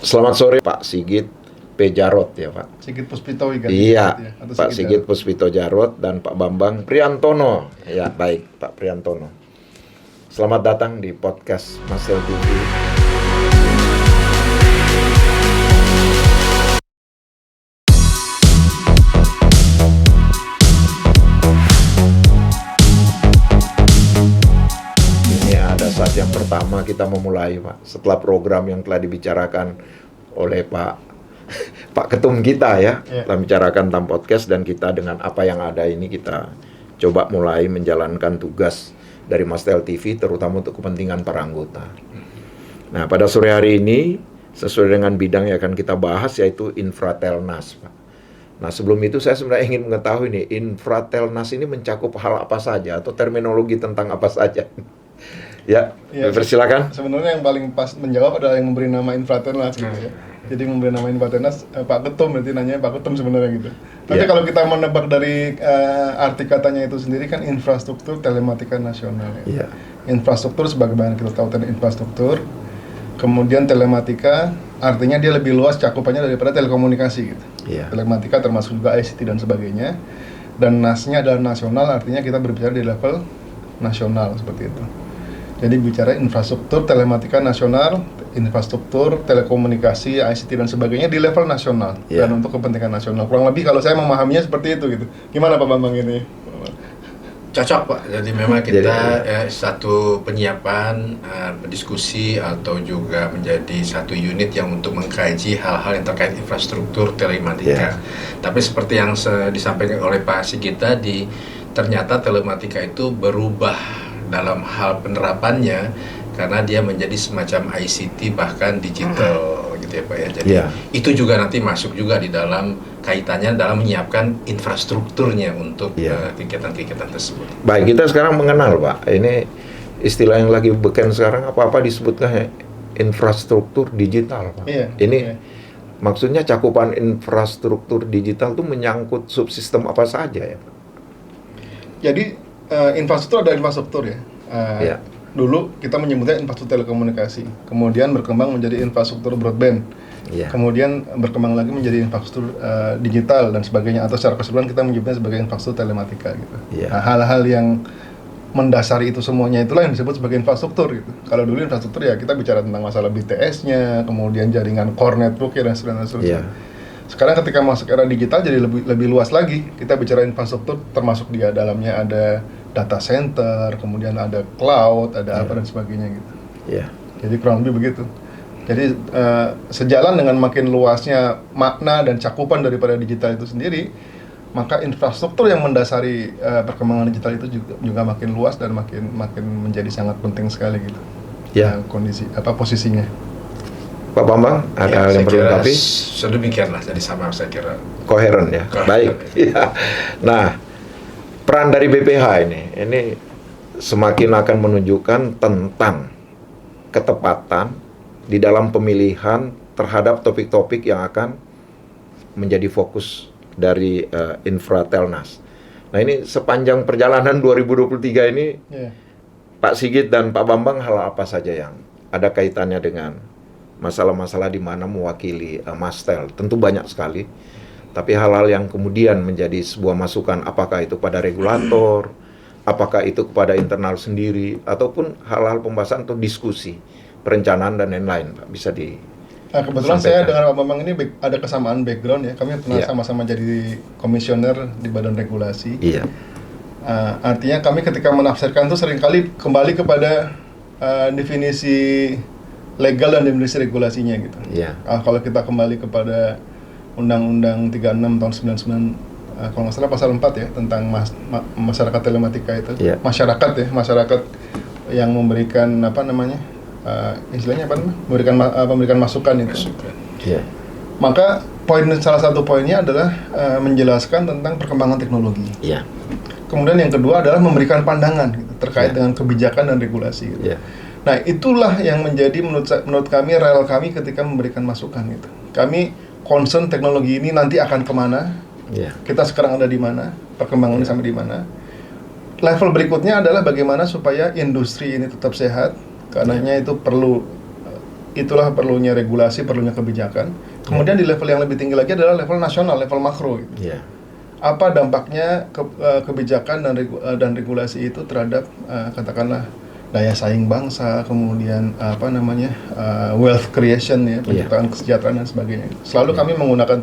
Selamat sore Pak Sigit P. Jarot ya Pak. Sigit Puspito kan? Iya, Ya, atau Pak Sigit Puspito Jarot dan Pak Bambang Priantono. Ya baik Pak Priantono. Selamat datang di podcast Mastel TV. Saat yang pertama kita memulai Pak, setelah program yang telah dibicarakan oleh Pak Ketum kita ya, telah bicarakan tentang podcast, dan kita dengan apa yang ada ini kita coba mulai menjalankan tugas dari Mastel TV terutama untuk kepentingan para anggota. Nah pada sore hari ini sesuai dengan bidang yang akan kita bahas yaitu Infratelnas Pak. Nah sebelum itu saya sebenarnya ingin mengetahui nih, Infratelnas ini mencakup hal apa saja atau terminologi tentang apa saja? Ya, persilakan. Sebenarnya yang paling pas menjawab adalah yang memberi nama Infratelnas gitu ya. Jadi memberi nama Infratelnas Pak Ketum, berarti nanya Pak Ketum sebenarnya gitu. Nanti kalau kita menebak dari arti katanya itu sendiri kan infrastruktur telematika nasional ya. Infrastruktur sebagaimana kita tahu tadi infrastruktur. Kemudian telematika artinya dia lebih luas cakupannya daripada telekomunikasi gitu. Telematika termasuk juga ICT dan sebagainya. Dan NAS-nya adalah nasional, artinya kita berbicara di level nasional seperti itu. Jadi bicara infrastruktur telematika nasional, infrastruktur telekomunikasi, ICT dan sebagainya di level nasional dan untuk kepentingan nasional. Kurang lebih kalau saya memahaminya seperti itu gitu. Gimana Pak Bambang ini? Cocok Pak. Jadi memang kita satu penyiapan, diskusi atau juga menjadi satu unit yang untuk mengkaji hal-hal yang terkait infrastruktur telematika. Tapi seperti yang disampaikan oleh Pak Sigit tadi, ternyata telematika itu berubah dalam hal penerapannya karena dia menjadi semacam ICT bahkan digital gitu ya Pak ya. Jadi itu juga nanti masuk juga di dalam kaitannya dalam menyiapkan infrastrukturnya untuk kegiatan-kegiatan tersebut. Baik, kita sekarang mengenal Pak, ini istilah yang lagi beken sekarang apa-apa disebutkan infrastruktur digital Pak. Maksudnya cakupan infrastruktur digital itu menyangkut subsistem apa saja ya Pak? Jadi infrastruktur ada infrastruktur ya. Dulu kita menyebutnya infrastruktur telekomunikasi, kemudian berkembang menjadi infrastruktur broadband, kemudian berkembang lagi menjadi infrastruktur digital dan sebagainya, atau secara keseluruhan kita menyebutnya sebagai infrastruktur telematika gitu. Nah, hal-hal yang mendasari itu semuanya itulah yang disebut sebagai infrastruktur gitu. Kalau dulu infrastruktur ya kita bicara tentang masalah BTS-nya, kemudian jaringan core network dan seterusnya. Sekarang ketika masuk era digital jadi lebih luas lagi. Kita bicara infrastruktur termasuk di dalamnya ada data center, kemudian ada cloud, ada apa dan sebagainya gitu. Jadi kurang lebih begitu. Jadi sejalan dengan makin luasnya makna dan cakupan daripada digital itu sendiri, maka infrastruktur yang mendasari perkembangan digital itu juga makin luas dan makin menjadi sangat penting sekali gitu. Kondisi posisinya. Pak Bambang, ada hal yang perlu dilengkapi? Sedemikianlah, jadi sama saya kira. Koheren ya, baik. Nah, peran dari BPH ini semakin akan menunjukkan tentang ketepatan di dalam pemilihan terhadap topik-topik yang akan menjadi fokus dari Infratelnas. Nah ini sepanjang perjalanan 2023 ini, Pak Sigit dan Pak Bambang, hal apa saja yang ada kaitannya dengan masalah-masalah di mana mewakili Mastel? Tentu banyak sekali, tapi hal-hal yang kemudian menjadi sebuah masukan, apakah itu pada regulator, apakah itu kepada internal sendiri, ataupun hal-hal pembahasan atau diskusi, perencanaan dan lain-lain, Pak, bisa kebetulan saya dengan Pak Bambang ini ada kesamaan background ya. Kami pernah sama-sama jadi komisioner di Badan Regulasi. Artinya kami ketika menafsirkan itu seringkali kembali kepada definisi legal dan definisi regulasinya gitu. Kalau kita kembali kepada Undang-Undang 36 tahun 99, kalau nggak salah pasal 4 ya, tentang masyarakat telematika itu. Masyarakat yang memberikan istilahnya memberikan masukan itu. Maka salah satu poinnya adalah menjelaskan tentang perkembangan teknologi. Kemudian yang kedua adalah memberikan pandangan gitu, terkait dengan kebijakan dan regulasi gitu. Nah itulah yang menjadi menurut kami, rel kami ketika memberikan masukan gitu. Kami concern teknologi ini nanti akan kemana, kita sekarang ada di mana, perkembangannya sampai di mana. Level berikutnya adalah bagaimana supaya industri ini tetap sehat, karenanya itu perlu itulah perlunya regulasi, perlunya kebijakan. Kemudian di level yang lebih tinggi lagi adalah level nasional, level makro. Gitu. Yeah. Apa dampaknya kebijakan dan regulasi itu terhadap katakanlah daya saing bangsa, kemudian wealth creation ya, penciptaan kesejahteraan dan sebagainya. Selalu kami menggunakan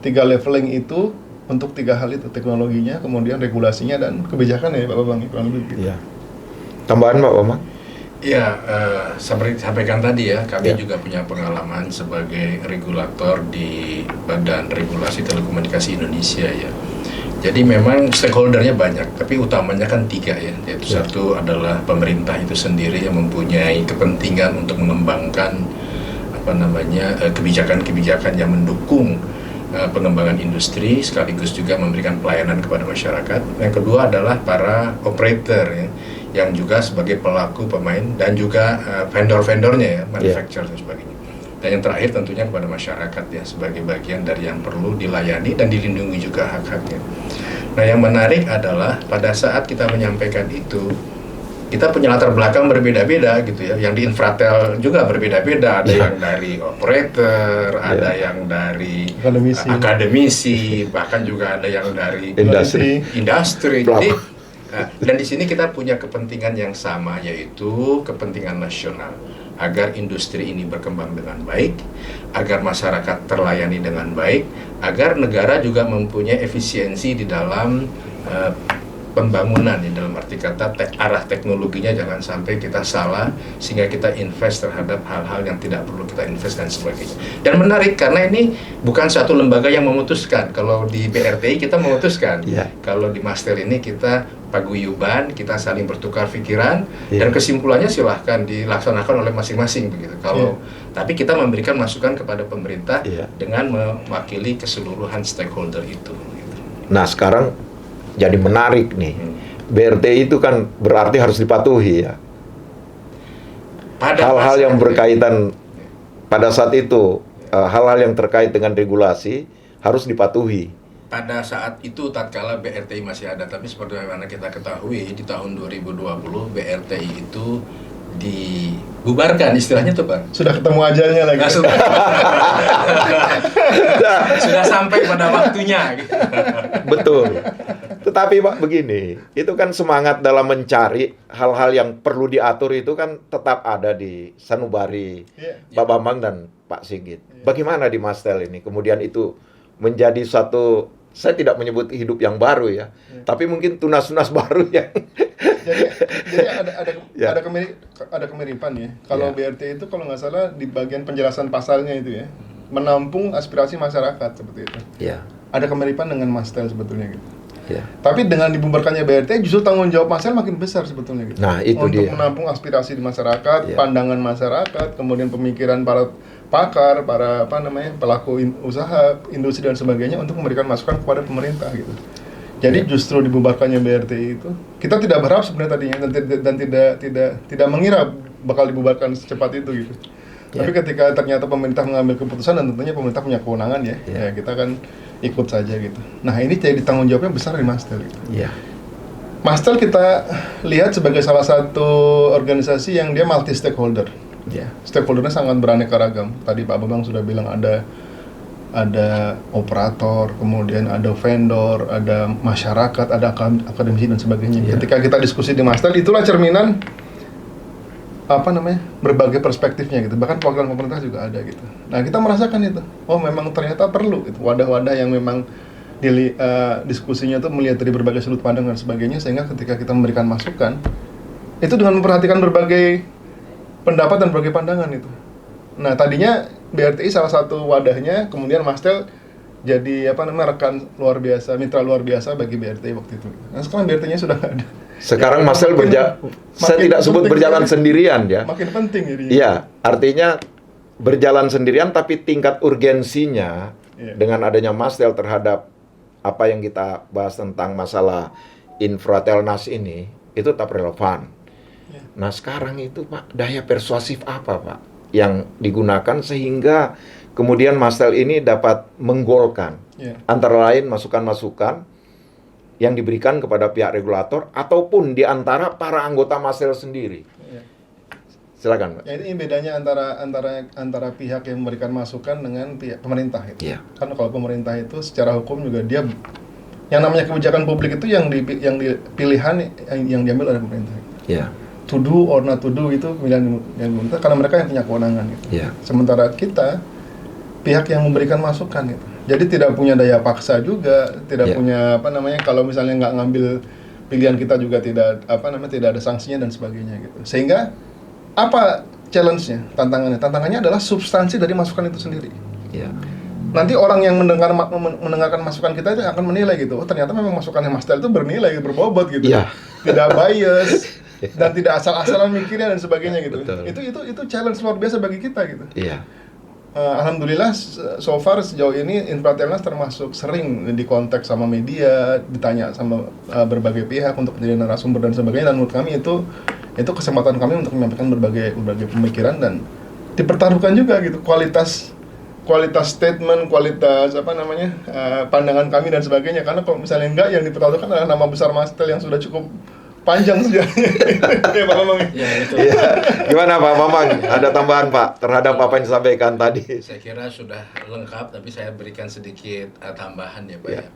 tiga leveling itu untuk 3 hal itu, teknologinya, kemudian regulasinya dan kebijakan ya Pak Bambang, kurang lebih gitu. Iya. Tambahan Pak Bambang? Iya, seperti disampaikan tadi ya, kami juga punya pengalaman sebagai regulator di Badan Regulasi Telekomunikasi Indonesia ya. Jadi memang stakeholdernya banyak, tapi utamanya kan 3 ya, yaitu satu adalah pemerintah itu sendiri yang mempunyai kepentingan untuk mengembangkan kebijakan-kebijakan yang mendukung pengembangan industri sekaligus juga memberikan pelayanan kepada masyarakat. Yang kedua adalah para operator ya, yang juga sebagai pelaku pemain dan juga vendor-vendornya ya, manufacturer dan sebagainya. Dan yang terakhir tentunya kepada masyarakat ya, sebagai bagian dari yang perlu dilayani dan dilindungi juga hak-haknya. Nah, yang menarik adalah pada saat kita menyampaikan itu, kita punya latar belakang berbeda-beda gitu ya. Yang di Infratel juga berbeda-beda, ada yang dari operator, ada yang dari akademisi, bahkan juga ada yang dari industri. Jadi dan di sini kita punya kepentingan yang sama, yaitu kepentingan nasional agar industri ini berkembang dengan baik, agar masyarakat terlayani dengan baik, agar negara juga mempunyai efisiensi di dalam pembangunan, ya, dalam arti kata arah teknologinya jangan sampai kita salah sehingga kita invest terhadap hal-hal yang tidak perlu kita invest dan sebagainya. Dan menarik karena ini bukan satu lembaga yang memutuskan. Kalau di BRTI kita memutuskan, kalau di Mastel ini kita paguyuban, kita saling bertukar pikiran dan kesimpulannya silahkan dilaksanakan oleh masing-masing begitu. Tapi kita memberikan masukan kepada pemerintah dengan mewakili keseluruhan stakeholder itu. Gitu. Nah sekarang jadi menarik nih, BRTI itu kan berarti harus dipatuhi ya. Hal-hal yang berkaitan pada saat itu, hal-hal yang terkait dengan regulasi harus dipatuhi. Pada saat itu tatkala BRTI masih ada, tapi seperti yang kita ketahui di tahun 2020 BRTI itu dibubarkan istilahnya tuh Pak. Sudah ketemu ajalnya lagi. Sudah sampai pada waktunya. Betul. Tetapi Pak begini, itu kan semangat dalam mencari hal-hal yang perlu diatur itu kan tetap ada di Sanubari, Pak Bambang dan Pak Sigit. Bagaimana di Mastel ini? Kemudian itu menjadi satu, saya tidak menyebut hidup yang baru ya, tapi mungkin tunas-tunas baru yang jadi ada kemiripan ya. Kalau BRT itu kalau nggak salah di bagian penjelasan pasalnya itu ya, menampung aspirasi masyarakat seperti itu. Ada kemiripan dengan Mastel sebetulnya gitu. Tapi dengan dibubarkannya BRT justru tanggung jawab Mastel makin besar sebetulnya gitu. Nah, itu untuk menampung aspirasi di masyarakat, pandangan masyarakat, kemudian pemikiran para pakar, para pelaku usaha, industri dan sebagainya untuk memberikan masukan kepada pemerintah gitu. Jadi justru dibubarkannya BRT itu kita tidak berharap sebenarnya tadinya dan tidak mengira bakal dibubarkan secepat itu gitu. Tapi ketika ternyata pemerintah mengambil keputusan dan tentunya pemerintah punya kewenangan ya kita kan ikut saja gitu. Nah ini jadi tanggung jawabnya besar di Mastel gitu. Mastel kita lihat sebagai salah satu organisasi yang dia multi stakeholder. Stakeholdernya sangat beraneka ragam. Tadi Pak Bambang sudah bilang ada operator, kemudian ada vendor, ada masyarakat, ada akademisi dan sebagainya. Ketika kita diskusi di Mastel, itulah cerminan berbagai perspektifnya gitu. Bahkan perwakilan pemerintah juga ada gitu. Nah kita merasakan itu. Oh memang ternyata perlu gitu. Wadah-wadah yang memang diskusinya tuh melihat dari berbagai sudut pandang dan sebagainya, sehingga ketika kita memberikan masukan itu dengan memperhatikan berbagai pendapat dan berbagai pandangan itu. Nah tadinya BRTI salah satu wadahnya, kemudian Mastel jadi rekan luar biasa, mitra luar biasa bagi BRTI waktu itu. Nah sekarang BRTI-nya sudah nggak ada. Sekarang Mastel saya tidak sebut berjalan sendirian ya. Makin penting jadi. Iya, artinya berjalan sendirian tapi tingkat urgensinya dengan adanya Mastel terhadap apa yang kita bahas tentang masalah Infratelnas ini itu tetap relevan. Nah sekarang itu Pak, daya persuasif apa Pak yang digunakan sehingga kemudian Mastel ini dapat menggolkan antara lain masukan-masukan yang diberikan kepada pihak regulator ataupun di antara para anggota Mastel sendiri. Silakan, Pak. Ya ini bedanya antara pihak yang memberikan masukan dengan pihak pemerintah itu. Iya. Kan kalau pemerintah itu secara hukum juga dia yang namanya kebijakan publik itu yang pilihan yang diambil oleh pemerintah. Iya. To do or not to do itu pilihan yang pemerintah karena mereka yang punya kewenangan gitu. Iya. Sementara kita pihak yang memberikan masukan gitu. Jadi tidak punya daya paksa juga, tidak punya kalau misalnya nggak ngambil pilihan kita juga tidak tidak ada sanksinya dan sebagainya gitu. Sehingga apa challenge-nya, tantangannya adalah substansi dari masukan itu sendiri. Iya. Nanti orang yang mendengarkan masukan kita itu akan menilai gitu, oh ternyata memang masukannya Mas Tel itu bernilai, berbobot gitu. Iya. Tidak bias dan tidak asal-asalan mikirnya dan sebagainya gitu. Betul. Itu challenge luar biasa bagi kita gitu. Iya. Alhamdulillah so far sejauh ini Infratelnas termasuk sering di konteks sama media, ditanya sama berbagai pihak untuk menjadi narasumber dan sebagainya, dan menurut kami itu kesempatan kami untuk menyampaikan berbagai pemikiran dan dipertaruhkan juga gitu kualitas statement, kualitas pandangan kami dan sebagainya, karena kalau misalnya enggak, yang dipertaruhkan adalah nama besar Mas Tel yang sudah cukup panjang sejarahnya. Ya, Pak Mamang. Ya, itu. Iya. Gimana Pak Mamang? Ada tambahan Pak terhadap apa yang disampaikan tadi? Saya kira sudah lengkap, tapi saya berikan sedikit tambahan ya Pak. Ya. Ya.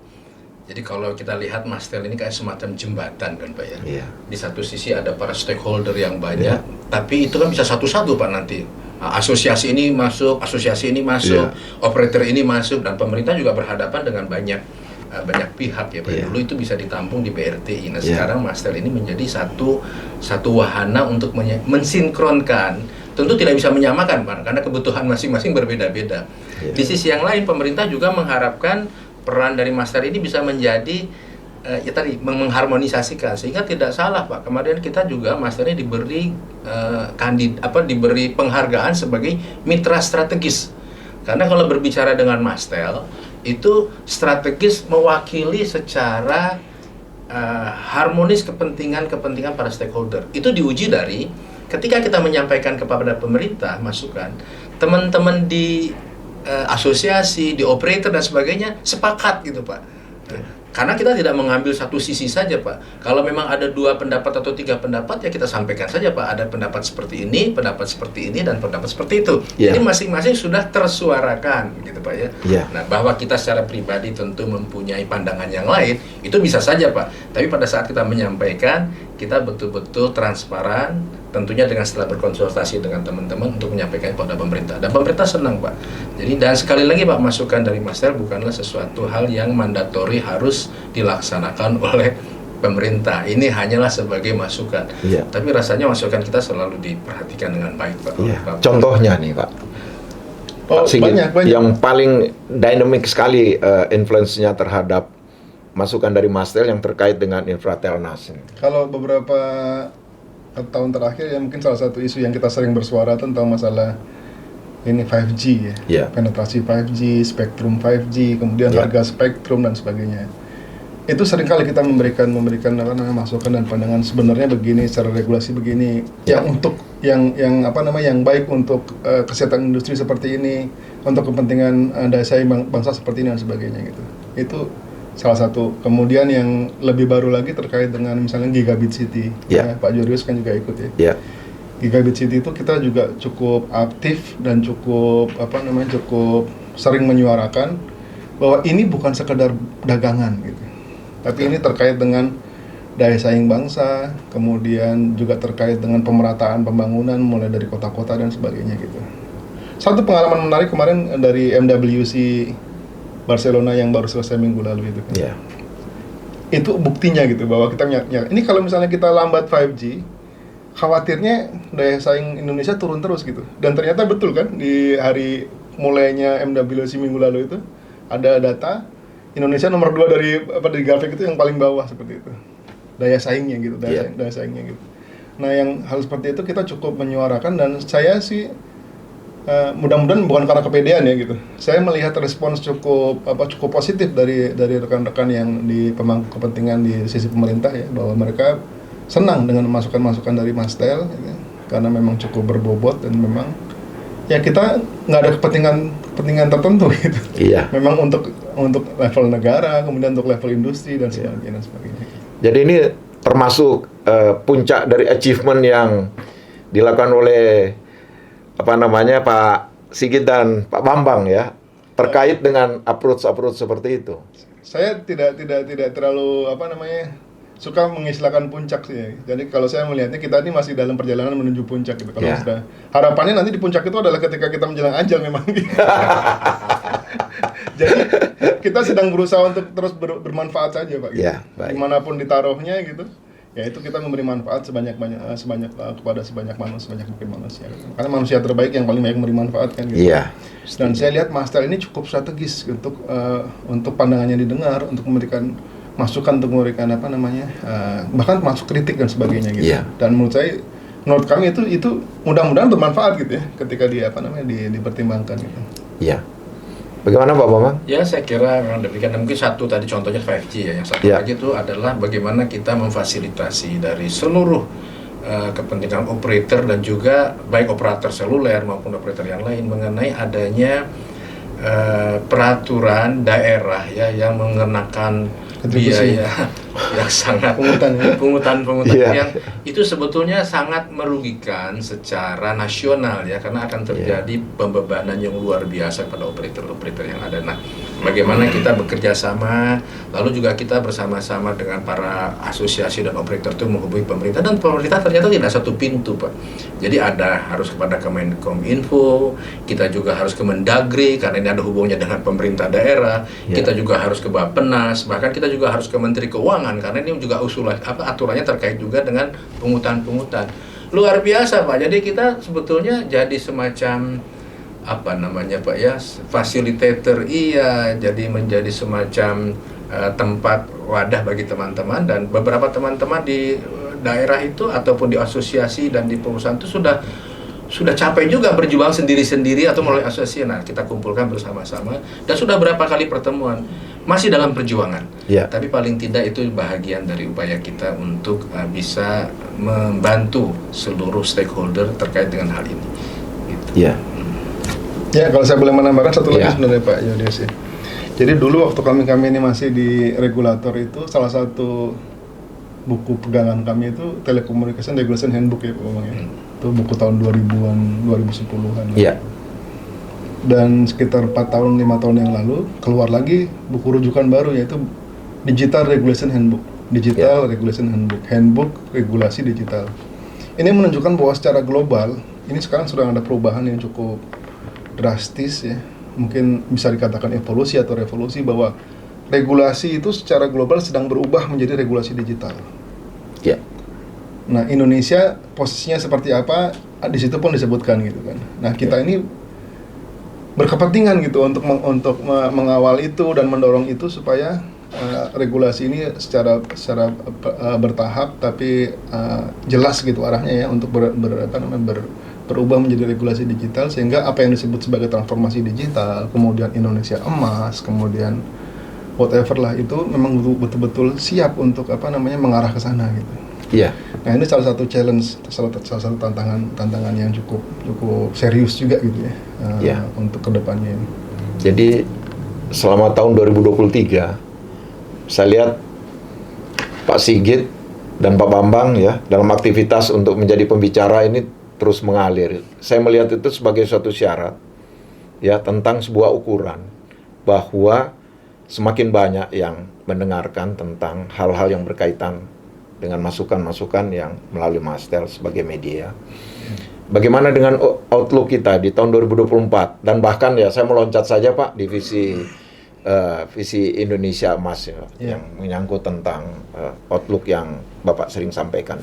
Jadi kalau kita lihat Mas Tel ini kayak semacam jembatan kan Pak ya. Iya. Di satu sisi ada para stakeholder yang banyak, tapi itu kan bisa satu-satu Pak nanti. Asosiasi ini masuk, operator ini masuk, dan pemerintah juga berhadapan dengan banyak pihak ya Pak. Dulu itu bisa ditampung di BRTI. Nah sekarang Mas Tel ini menjadi satu wahana untuk mensinkronkan. Tentu tidak bisa menyamakan Pak, karena kebutuhan masing-masing berbeda-beda. Di sisi yang lain pemerintah juga mengharapkan peran dari Mas Tel ini bisa menjadi mengharmonisasikan, sehingga tidak salah Pak. Kemarin kita juga Mas Tel ini diberi diberi penghargaan sebagai mitra strategis. Karena kalau berbicara dengan Mas Tel itu strategis mewakili secara harmonis kepentingan para stakeholder. Itu diuji dari ketika kita menyampaikan kepada pemerintah masukan, teman-teman di asosiasi, di operator dan sebagainya sepakat gitu Pak. Karena kita tidak mengambil satu sisi saja Pak. Kalau memang ada 2 pendapat atau 3 pendapat, ya kita sampaikan saja Pak. Ada pendapat seperti ini, dan pendapat seperti itu. Jadi masing-masing sudah tersuarakan gitu Pak ya. Nah bahwa kita secara pribadi tentu mempunyai pandangan yang lain, itu bisa saja Pak. Tapi pada saat kita menyampaikan, kita betul-betul transparan, tentunya setelah berkonsultasi dengan teman-teman untuk menyampaikan kepada pemerintah. Dan pemerintah senang Pak. Jadi dan sekali lagi Pak, masukan dari Mas Tel bukanlah sesuatu hal yang mandatori harus dilaksanakan oleh pemerintah. Ini hanyalah sebagai masukan. Tapi rasanya masukan kita selalu diperhatikan dengan baik Pak. Contohnya nih Pak. Pak Sigit, banyak. Yang paling dynamic sekali influence-nya terhadap masukan dari Mas Tel yang terkait dengan Infratelnas. Kalau beberapa tahun terakhir ya mungkin salah satu isu yang kita sering bersuara tentang masalah ini 5G ya. Penetrasi 5G, spektrum 5G, kemudian harga spektrum dan sebagainya. Itu seringkali kita memberikan masukan dan pandangan, sebenarnya begini, secara regulasi begini, yang baik untuk kesehatan industri seperti ini, untuk kepentingan daya saing bangsa seperti ini dan sebagainya gitu. Itu salah satu. Kemudian yang lebih baru lagi terkait dengan misalnya Gigabit City. Pak Jurius kan juga ikut ya. Gigabit City itu kita juga cukup aktif dan cukup sering menyuarakan bahwa ini bukan sekedar dagangan gitu. Tapi ini terkait dengan daya saing bangsa, kemudian juga terkait dengan pemerataan pembangunan mulai dari kota-kota dan sebagainya gitu. Satu pengalaman menarik kemarin dari MWC Barcelona yang baru selesai minggu lalu itu kan. Itu buktinya gitu bahwa kita ini kalau misalnya kita lambat 5G, khawatirnya daya saing Indonesia turun terus gitu. Dan ternyata betul kan, di hari mulainya MWC minggu lalu itu ada data Indonesia nomor 2 dari grafik itu yang paling bawah seperti itu. Daya saingnya gitu, daya saingnya gitu. Nah, yang hal seperti itu kita cukup menyuarakan, dan saya sih mudah-mudahan bukan karena kepedean ya gitu. Saya melihat respons cukup positif dari rekan-rekan yang di pemangku kepentingan di sisi pemerintah ya, bahwa mereka senang dengan masukan-masukan dari Mas Tel gitu, karena memang cukup berbobot dan memang ya kita nggak ada kepentingan tertentu gitu. Memang untuk level negara, kemudian untuk level industri dan sebagainya. Jadi ini termasuk puncak dari achievement yang dilakukan oleh Pak Sigit dan Pak Bambang ya, terkait dengan approach seperti itu. Saya tidak terlalu suka mengistilahkan puncak sih ya. Jadi kalau saya melihatnya kita ini masih dalam perjalanan menuju puncak gitu. Kalau sudah harapannya nanti di puncak itu adalah ketika kita menjelang ajal memang. Jadi kita sedang berusaha untuk terus bermanfaat saja Pak. Gitu. Dimanapun ditaruhnya gitu. Ya itu kita memberi manfaat sebanyak kepada sebanyak mungkin manusia. Gitu. Karena manusia terbaik yang paling banyak memberi manfaat kan gitu. Dan saya lihat Mas Tel ini cukup strategis untuk pandangannya didengar, untuk memberikan masukan, untuk memberikan bahkan masuk kritik dan sebagainya gitu. Dan menurut kami itu mudah-mudahan bermanfaat gitu ya ketika dipertimbangkan gitu. Bagaimana Pak Bambang? Ya saya kira memang demikian. Mungkin satu tadi contohnya 5G ya. Yang satu lagi itu adalah bagaimana kita memfasilitasi dari seluruh kepentingan operator dan juga baik operator seluler maupun operator yang lain mengenai adanya peraturan daerah ya yang mengenakan biaya yang sangat pungutan yang itu sebetulnya sangat merugikan secara nasional ya, karena akan terjadi pembebanan yang luar biasa pada operator yang ada. Nah, bagaimana kita bekerja sama, lalu juga kita bersama-sama dengan para asosiasi dan operator itu menghubungi pemerintah, dan pemerintah ternyata tidak satu pintu Pak. Jadi harus kepada Kemenkominfo, kita juga harus ke Mendagri karena ini ada hubungannya dengan pemerintah daerah, kita juga harus ke Bappenas, bahkan kita juga harus ke Menteri Keuangan karena ini juga aturannya terkait juga dengan pungutan-pungutan. Luar biasa Pak. Jadi kita sebetulnya jadi semacam Pak ya, facilitator jadi menjadi semacam tempat wadah bagi teman-teman, dan beberapa teman-teman di daerah itu ataupun di asosiasi dan di perusahaan itu sudah capek juga berjuang sendiri-sendiri atau melalui asosiasi. Nah, kita kumpulkan bersama-sama dan sudah berapa kali pertemuan. Masih dalam perjuangan, tapi paling tidak itu bahagian dari upaya kita untuk bisa membantu seluruh stakeholder terkait dengan hal ini. Gitu. Ya, kalau saya boleh menambahkan satu lagi sebenarnya Pak Yodius. Jadi dulu waktu kami ini masih di regulator itu, salah satu buku pegangan kami itu Telecommunication Regulation Handbook ya Pak Bambang ya. Itu buku tahun 2000-an, 2010-an. Dan sekitar 5 tahun yang lalu keluar lagi buku rujukan baru, yaitu Digital Regulation Handbook. Regulation Handbook regulasi digital. Ini menunjukkan bahwa secara global ini sekarang sudah ada perubahan yang cukup drastis ya. Mungkin bisa dikatakan evolusi atau revolusi, bahwa regulasi itu secara global sedang berubah menjadi regulasi digital. Nah, Indonesia posisinya seperti apa? Di situ pun disebutkan gitu kan. Nah, kita ini berkepentingan gitu untuk mengawal itu dan mendorong itu supaya regulasi ini secara bertahap tapi jelas gitu arahnya ya, untuk berubah menjadi regulasi digital, sehingga apa yang disebut sebagai transformasi digital, kemudian Indonesia emas, kemudian whatever lah, itu memang betul-betul siap untuk mengarah ke sana gitu. Nah, ini salah satu challenge, salah satu tantangan yang cukup serius juga gitu ya, untuk kedepannya ini. Jadi selama tahun 2023 saya lihat Pak Sigit dan Pak Bambang ya dalam aktivitas untuk menjadi pembicara ini terus mengalir. Saya melihat itu sebagai suatu syarat ya tentang sebuah ukuran bahwa semakin banyak yang mendengarkan tentang hal-hal yang berkaitan dengan masukan-masukan yang melalui Mas Tel sebagai media. Bagaimana dengan outlook kita di tahun 2024 dan bahkan ya saya meloncat saja Pak di visi Indonesia Emas ya, yang menyangkut tentang outlook yang Bapak sering sampaikan.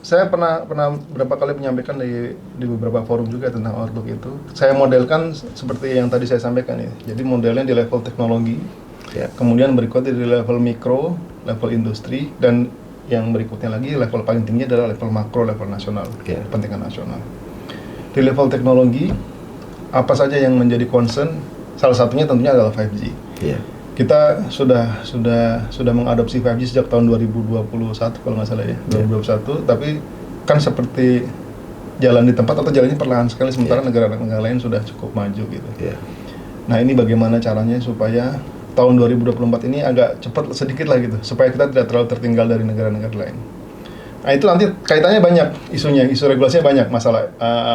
Saya pernah beberapa kali menyampaikan di beberapa forum juga tentang outlook itu. Saya modelkan seperti yang tadi saya sampaikan ya. Jadi modelnya di level teknologi, kemudian berikutnya di level mikro, level industri, dan yang berikutnya lagi level paling tinggi adalah level makro, level nasional, kepentingan nasional. Di level teknologi, apa saja yang menjadi concern? Salah satunya tentunya adalah 5G. Kita sudah mengadopsi 5G sejak tahun 2021 kalau nggak salah ya, 2021. Tapi kan seperti jalan di tempat atau jalannya perlahan sekali, sementara negara-negara lain sudah cukup maju gitu. Nah, ini bagaimana caranya supaya tahun 2024 ini agak cepat sedikit lah gitu, supaya kita tidak terlalu tertinggal dari negara-negara lain. Nah itu nanti kaitannya banyak isunya, isu regulasinya banyak,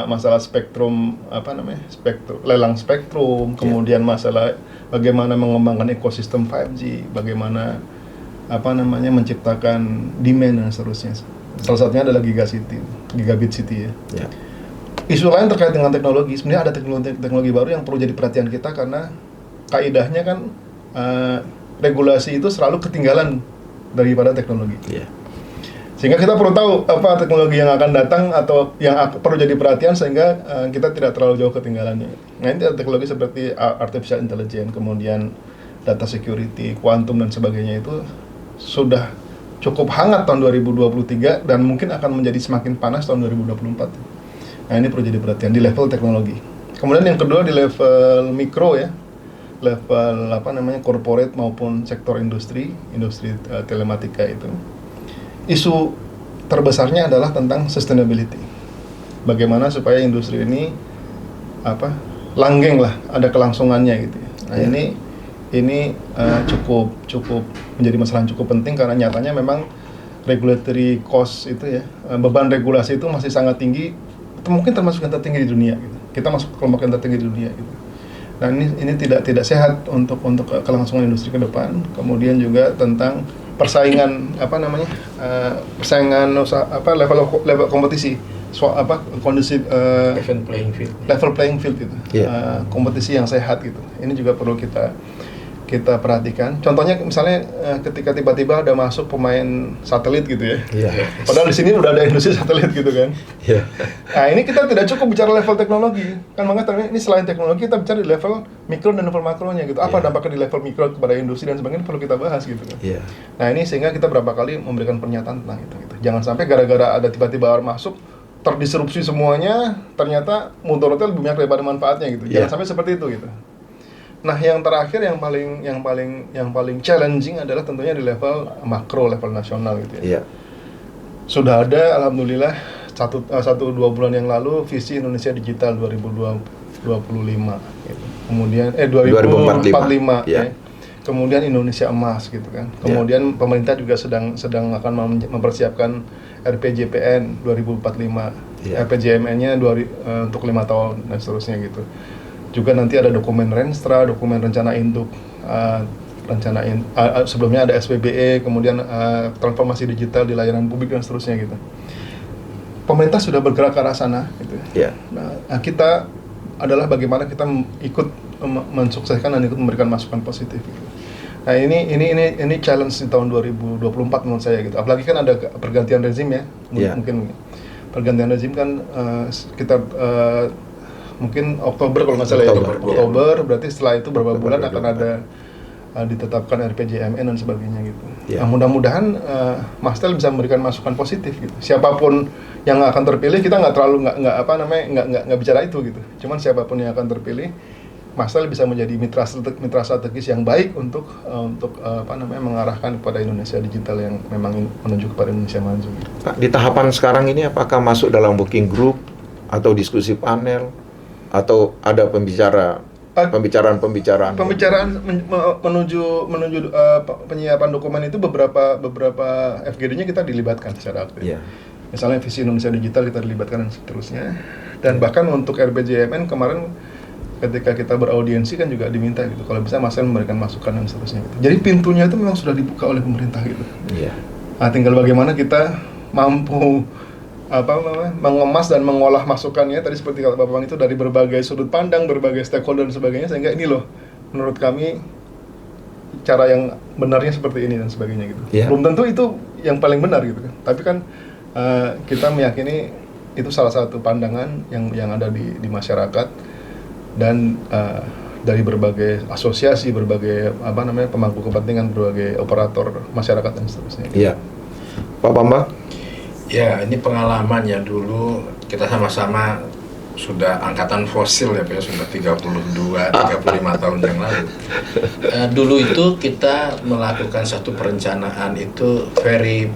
masalah spektrum lelang spektrum, kemudian masalah bagaimana mengembangkan ekosistem 5G, bagaimana menciptakan demand dan seterusnya. Salah satunya adalah gigabit city ya. Isu lain terkait dengan teknologi, sebenarnya ada teknologi baru yang perlu jadi perhatian kita karena kaidahnya kan regulasi itu selalu ketinggalan daripada teknologi. Sehingga kita perlu tahu apa teknologi yang akan datang atau yang perlu jadi perhatian sehingga kita tidak terlalu jauh ketinggalannya. Nah ini teknologi seperti artificial intelligence, kemudian data security, quantum dan sebagainya itu sudah cukup hangat tahun 2023 dan mungkin akan menjadi semakin panas tahun 2024. Nah ini perlu jadi perhatian di level teknologi. Kemudian yang kedua di level mikro ya, level corporate maupun sektor industri telematika itu. Isu terbesarnya adalah tentang sustainability. Bagaimana supaya industri ini langgeng lah, ada kelangsungannya gitu ya. Nah ini cukup menjadi masalah yang cukup penting karena nyatanya memang regulatory cost itu ya, beban regulasi itu masih sangat tinggi, itu mungkin termasuk yang tertinggi di dunia gitu. Kita masuk kelompok yang tertinggi di dunia gitu. Nah ini tidak sehat untuk kelangsungan industri ke depan. Kemudian juga tentang persaingan persaingan level kompetisi kondisi level playing field itu kompetisi yang sehat gitu. Ini juga perlu kita perhatikan. Contohnya misalnya ketika tiba-tiba ada masuk pemain satelit gitu ya. Padahal di sini udah ada industri satelit gitu kan. Nah ini kita tidak cukup bicara level teknologi. Kan makanya ini selain teknologi kita bicara di level mikro dan level makronya gitu. Apa dampaknya di level mikro kepada industri dan sebagainya perlu kita bahas gitu kan. Nah ini sehingga kita berapa kali memberikan pernyataan tentang itu gitu. Jangan sampai gara-gara ada tiba-tiba orang masuk terdisrupsi semuanya, ternyata mudaratnya lebih banyak daripada manfaatnya gitu. Jangan sampai seperti itu gitu. Nah, yang terakhir yang paling challenging adalah tentunya di level makro, level nasional gitu ya. Sudah ada alhamdulillah 1-2 bulan yang lalu visi Indonesia Digital 2025 gitu. Kemudian 2045 ya. Kemudian Indonesia Emas gitu kan. Kemudian pemerintah juga sedang akan mempersiapkan RPJPN 2045. RPJMN-nya untuk 5 tahun dan seterusnya gitu. Juga nanti ada dokumen Renstra, dokumen rencana induk, sebelumnya ada SPBE, kemudian transformasi digital di layanan publik dan seterusnya gitu. Pemerintah sudah bergerak ke arah sana gitu. Nah, kita adalah bagaimana kita ikut mensukseskan dan ikut memberikan masukan positif gitu. Nah, ini challenge di tahun 2024 menurut saya gitu. Apalagi kan ada pergantian rezim ya. Mungkin pergantian rezim kan sekitar mungkin Oktober kalau nggak salah ya. Oktober berarti setelah itu beberapa bulan akan ada ditetapkan RPJMN dan sebagainya gitu. Nah, mudah-mudahan Mastel bisa memberikan masukan positif gitu. Siapapun yang akan terpilih kita nggak bicara itu gitu. Cuman siapapun yang akan terpilih, Mastel bisa menjadi mitra strategis yang baik untuk mengarahkan kepada Indonesia digital yang memang menuju kepada Indonesia maju. Gitu. Pak, di tahapan sekarang ini apakah masuk dalam working group atau diskusi panel atau ada pembicaraan menuju penyiapan dokumen itu beberapa FGD-nya kita dilibatkan secara aktif. Misalnya visi Indonesia Digital kita dilibatkan dan seterusnya. Dan bahkan untuk RPJMN kemarin ketika kita beraudiensi kan juga diminta gitu kalau bisa Mas memberikan masukan dan seterusnya gitu. Jadi pintunya itu memang sudah dibuka oleh pemerintah gitu. Nah, tinggal bagaimana kita mampu mengemas dan mengolah masukannya tadi seperti kata Bapak Bang itu dari berbagai sudut pandang, berbagai stakeholder dan sebagainya sehingga ini loh menurut kami cara yang benarnya seperti ini dan sebagainya gitu. Belum tentu itu yang paling benar gitu kan. Tapi kan kita meyakini itu salah satu pandangan yang ada di masyarakat dan dari berbagai asosiasi, berbagai pemangku kepentingan, berbagai operator masyarakat dan seterusnya. Pak Bambang? Ya, ini pengalaman ya dulu kita sama-sama sudah angkatan fosil ya, sudah 35 tahun yang lalu. Dulu itu kita melakukan satu perencanaan itu very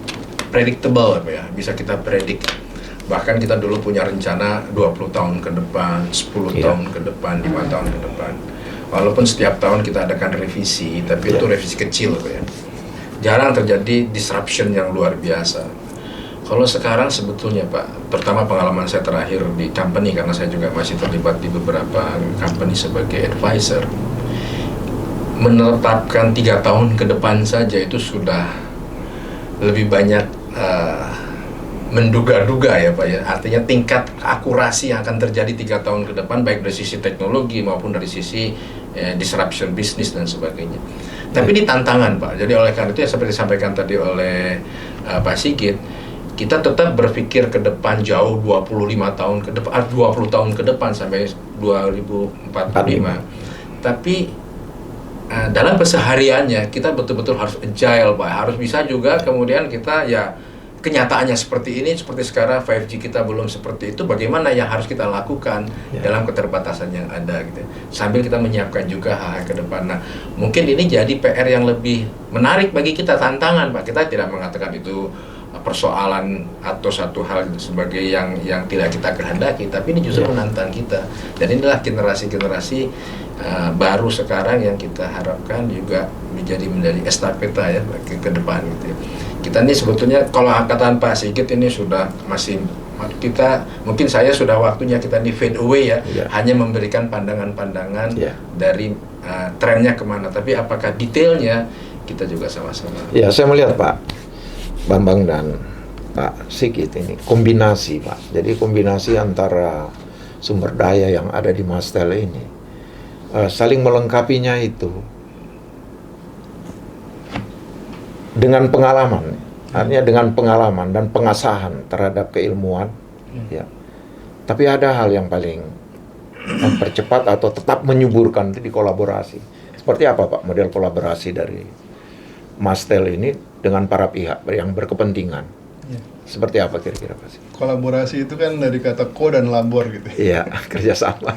predictable ya, bisa kita predik. Bahkan kita dulu punya rencana 20 tahun ke depan, 10 tahun ke depan, 5 tahun ke depan. Walaupun setiap tahun kita adakan revisi, tapi itu revisi kecil ya. Jarang terjadi disruption yang luar biasa. Kalau sekarang sebetulnya Pak, pertama pengalaman saya terakhir di company, karena saya juga masih terlibat di beberapa company sebagai advisor, menetapkan 3 tahun ke depan saja itu sudah lebih banyak menduga-duga ya Pak ya. Artinya tingkat akurasi yang akan terjadi 3 tahun ke depan, baik dari sisi teknologi maupun dari sisi disruption bisnis dan sebagainya. Tapi ini tantangan Pak. Jadi oleh karena itu ya seperti disampaikan tadi oleh Pak Sigit, kita tetap berpikir ke depan jauh 25 tahun ke depan, 20 tahun ke depan sampai 2045. Tapi dalam kesehariannya kita betul-betul harus agile Pak. Harus bisa juga kemudian kita ya kenyataannya seperti ini, seperti sekarang 5G kita belum seperti itu, bagaimana yang harus kita lakukan dalam keterbatasan yang ada gitu. Sambil kita menyiapkan juga hal-hal ke depan. Nah, mungkin ini jadi PR yang lebih menarik bagi kita, tantangan Pak. Kita tidak mengatakan itu persoalan atau satu hal sebagai yang tidak kita kehendaki, tapi ini justru menantang kita. Dan inilah generasi-generasi baru sekarang yang kita harapkan juga menjadi estafeta ya ke depan gitu ya. Kita ini sebetulnya kalau angkatan Pak Sigit ini sudah masih kita, mungkin saya sudah waktunya kita ini fade away ya, hanya memberikan pandangan-pandangan dari trennya kemana, tapi apakah detailnya kita juga sama-sama. Ya, saya melihat Pak Bambang dan Pak Sigit ini kombinasi Pak. Jadi kombinasi antara sumber daya yang ada di Mastel ini saling melengkapinya itu dengan pengalaman, artinya dengan pengalaman dan pengasahan terhadap keilmuan, ya. Tapi ada hal yang paling mempercepat atau tetap menyuburkan itu di kolaborasi. Seperti apa Pak model kolaborasi dari Mastel ini dengan para pihak yang berkepentingan? Seperti apa kira-kira Pak? Kolaborasi itu kan dari kata ko dan labor gitu. Iya, kerjasama.